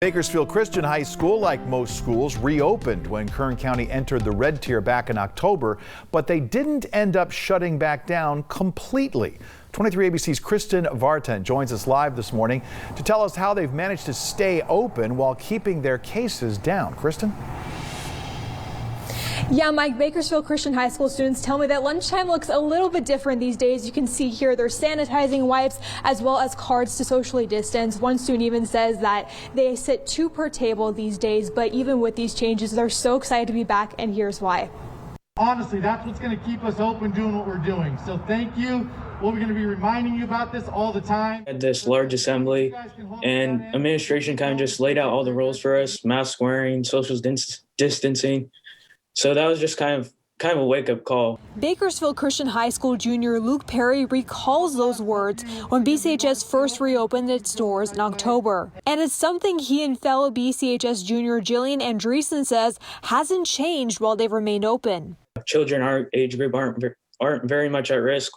Bakersfield Christian High School, like most schools, reopened when Kern County entered the red tier back in October, but they didn't end up shutting back down completely. 23 ABC's Kristin Vartan joins us live this morning to tell us how they've managed to stay open while keeping their cases down. Kristin? Yeah, Mike, Bakersfield Christian High School students tell me that lunchtime looks a little bit different these days. You can see here they're sanitizing wipes as well as cards to socially distance. One student even says that they sit 2 per table these days, but even with these changes, they're so excited to be back, and here's why. Honestly, that's what's going to keep us open doing what we're doing. So thank you. We're going to be reminding you about this all the time. At this large assembly, and administration kind of just laid out all the rules for us: mask wearing, social distancing. So that was just kind of a wake-up call. Bakersfield Christian High School junior Luke Perry recalls those words when BCHS first reopened its doors in October. And it's something he and fellow BCHS junior Jillian Andreessen says hasn't changed while they've remained open. Children our age group aren't very much at risk.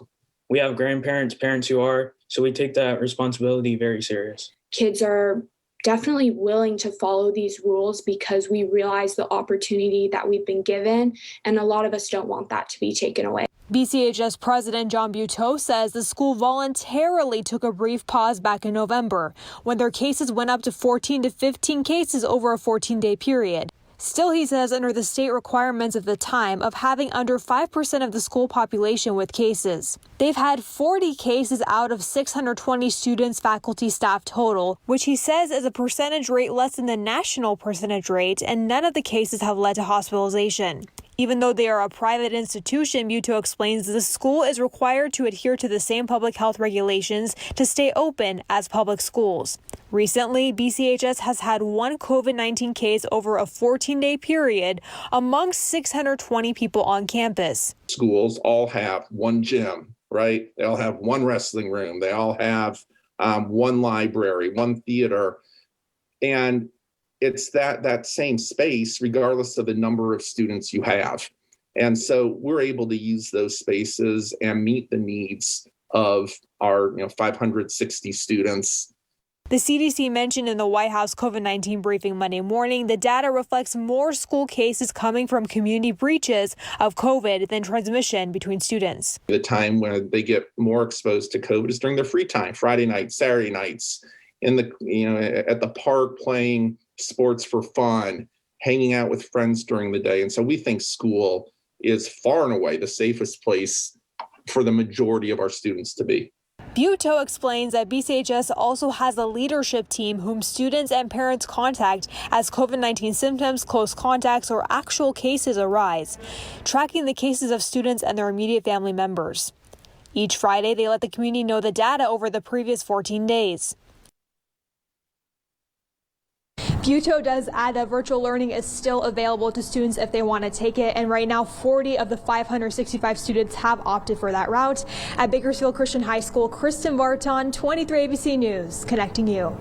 We have grandparents, parents who are, so we take that responsibility very serious. Kids are definitely willing to follow these rules because we realize the opportunity that we've been given, and a lot of us don't want that to be taken away. BCHS President John Buteau says the school voluntarily took a brief pause back in November when their cases went up to 14 to 15 cases over a 14-day period. Still, he says, under the state requirements of the time of having under 5% of the school population with cases. They've had 40 cases out of 620 students, faculty, staff total, which he says is a percentage rate less than the national percentage rate, and none of the cases have led to hospitalization. Even though they are a private institution, Buteau explains the school is required to adhere to the same public health regulations to stay open as public schools. Recently, BCHS has had one COVID-19 case over a 14-day period among 620 people on campus. Schools all have one gym, right? They all have one wrestling room. They all have one library, one theater. And it's that same space regardless of the number of students you have. And so we're able to use those spaces and meet the needs of our 560 students. The CDC mentioned in the White House COVID-19 briefing Monday morning the data reflects more school cases coming from community breaches of COVID than transmission between students. The time when they get more exposed to COVID is during their free time, Friday nights, Saturday nights, in the at the park playing sports for fun, hanging out with friends during the day. And so we think school is far and away the safest place for the majority of our students to be. Buteau explains that BCHS also has a leadership team whom students and parents contact as COVID-19 symptoms, close contacts, or actual cases arise, tracking the cases of students and their immediate family members. Each Friday, they let the community know the data over the previous 14 days. Buteau does add that virtual learning is still available to students if they want to take it, and right now 40 of the 565 students have opted for that route. At Bakersfield Christian High School, Kristin Vartan, 23 ABC News, connecting you.